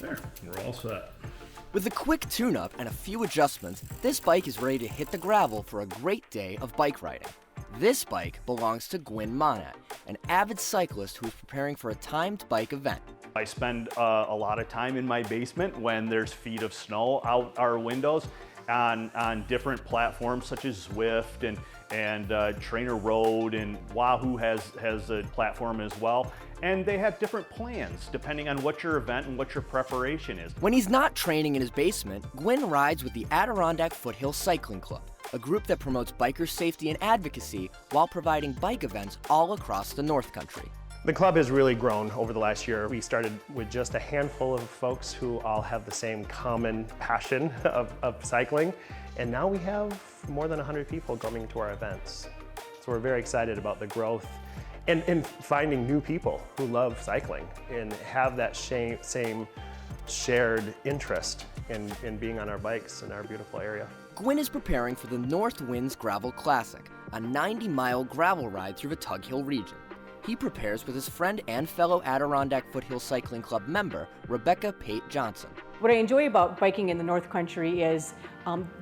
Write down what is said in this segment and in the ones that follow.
There, we're all set. With a quick tune-up and a few adjustments, this bike is ready to hit the gravel for a great day of bike riding. This bike belongs to Gwyn Monat, an avid cyclist who is preparing for a timed bike event. I spend a lot of time in my basement when there's feet of snow out our windows on different platforms such as Zwift and Trainer Road, and Wahoo has a platform as well. And they have different plans depending on what your event and what your preparation is. When he's not training in his basement, Gwyn rides with the Adirondack Foothill Cycling Club, a group that promotes biker safety and advocacy while providing bike events all across the North Country. The club has really grown over the last year. We started with just a handful of folks who all have the same common passion of cycling, and now we have more than 100 people coming to our events. So we're very excited about the growth and finding new people who love cycling and have that same shared interest in being on our bikes in our beautiful area. Gwyn is preparing for the North Winds Gravel Classic, a 90-mile gravel ride through the Tug Hill region. He prepares with his friend and fellow Adirondack Foothill Cycling Club member, Rebecca Pate Johnson. What I enjoy about biking in the North Country is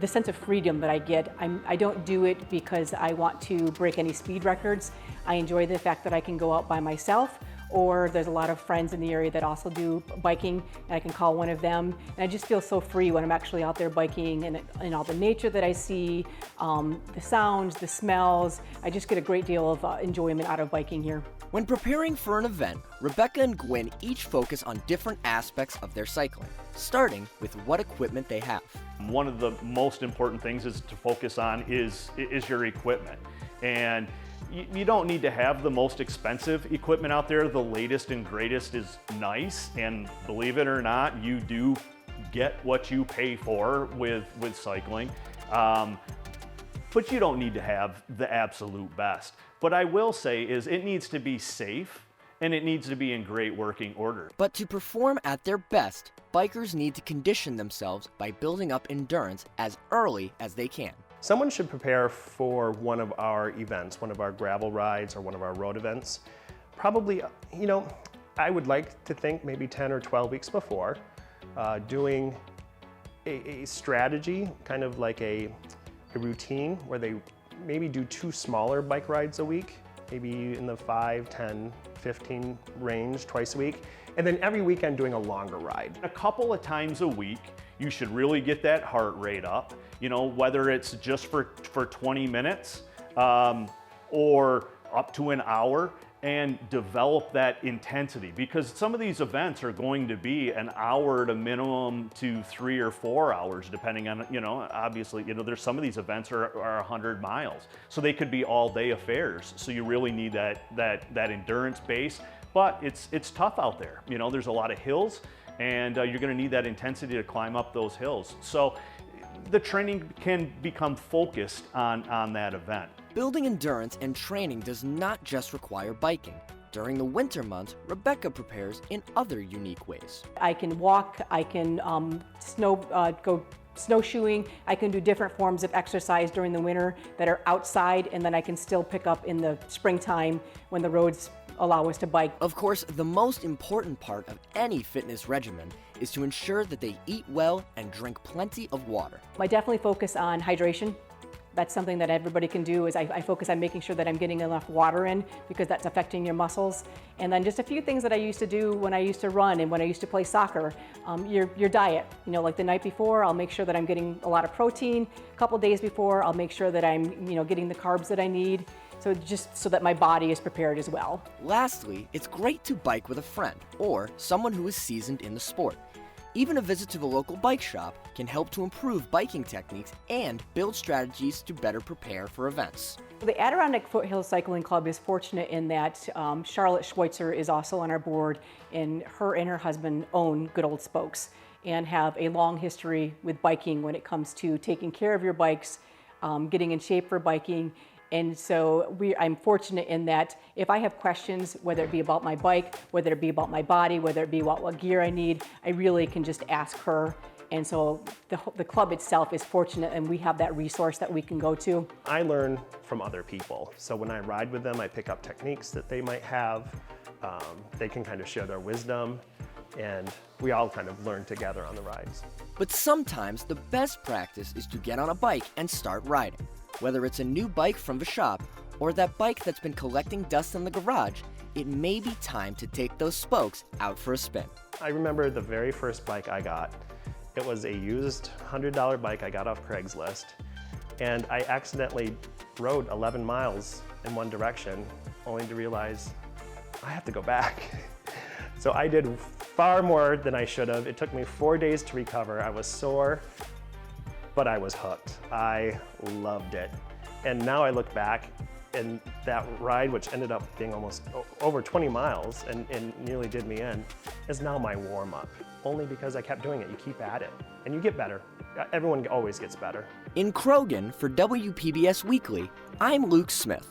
the sense of freedom that I get. I don't do it because I want to break any speed records. I enjoy the fact that I can go out by myself, or there's a lot of friends in the area that also do biking, and I can call one of them. And I just feel so free when I'm actually out there biking, and all the nature that I see, the sounds, the smells. I just get a great deal of enjoyment out of biking here. When preparing for an event, Rebecca and Gwyn each focus on different aspects of their cycling, starting with what equipment they have. One of the most important things is to focus on is your equipment. And you don't need to have the most expensive equipment out there. The latest and greatest is nice, and believe it or not, you do get what you pay for with cycling. But you don't need to have the absolute best. What I will say is it needs to be safe, and it needs to be in great working order. But to perform at their best, bikers need to condition themselves by building up endurance as early as they can. Someone should prepare for one of our events, one of our gravel rides or one of our road events. Probably, I would like to think maybe 10 or 12 weeks before, doing a strategy, kind of like a routine where they maybe do 2 smaller bike rides a week, maybe in the 5, 10, 15 range twice a week, and then every weekend doing a longer ride. A couple of times a week, you should really get that heart rate up, whether it's just for 20 minutes or up to an hour, and develop that intensity, because some of these events are going to be an hour to minimum to 3 or 4 hours, depending on, obviously, there's some of these events are 100 miles. So they could be all day affairs. So you really need that endurance base, but it's tough out there. There's a lot of hills, and you're gonna need that intensity to climb up those hills. So the training can become focused on that event. Building endurance and training does not just require biking. During the winter months, Rebecca prepares in other unique ways. I can walk, I can go snowshoeing, I can do different forms of exercise during the winter that are outside, and then I can still pick up in the springtime when the roads allow us to bike. Of course, the most important part of any fitness regimen is to ensure that they eat well and drink plenty of water. I definitely focus on hydration. That's something that everybody can do, is I focus on making sure that I'm getting enough water in, because that's affecting your muscles. And then just a few things that I used to do when I used to run and when I used to play soccer. Your diet, like the night before, I'll make sure that I'm getting a lot of protein. A couple days before, I'll make sure that I'm getting the carbs that I need. So just so that my body is prepared as well. Lastly, it's great to bike with a friend or someone who is seasoned in the sport. Even a visit to the local bike shop can help to improve biking techniques and build strategies to better prepare for events. The Adirondack Foothill Cycling Club is fortunate in that Charlotte Schweitzer is also on our board, and her husband own Good Old Spokes and have a long history with biking when it comes to taking care of your bikes, getting in shape for biking. And so I'm fortunate in that if I have questions, whether it be about my bike, whether it be about my body, whether it be about what gear I need, I really can just ask her. And so the club itself is fortunate, and we have that resource that we can go to. I learn from other people. So when I ride with them, I pick up techniques that they might have. They can kind of share their wisdom. and we all kind of learn together on the rides. But sometimes the best practice is to get on a bike and start riding. Whether it's a new bike from the shop or that bike that's been collecting dust in the garage, it may be time to take those spokes out for a spin. I remember the very first bike I got. It was a used $100 bike I got off Craigslist, and I accidentally rode 11 miles in one direction, only to realize I have to go back. So I did far more than I should have. It took me 4 days to recover. I was sore, but I was hooked. I loved it. And now I look back, and that ride, which ended up being almost over 20 miles and nearly did me in, is now my warm-up. Only because I kept doing it. You keep at it, and you get better. Everyone always gets better. In Croghan, for WPBS Weekly, I'm Luke Smith.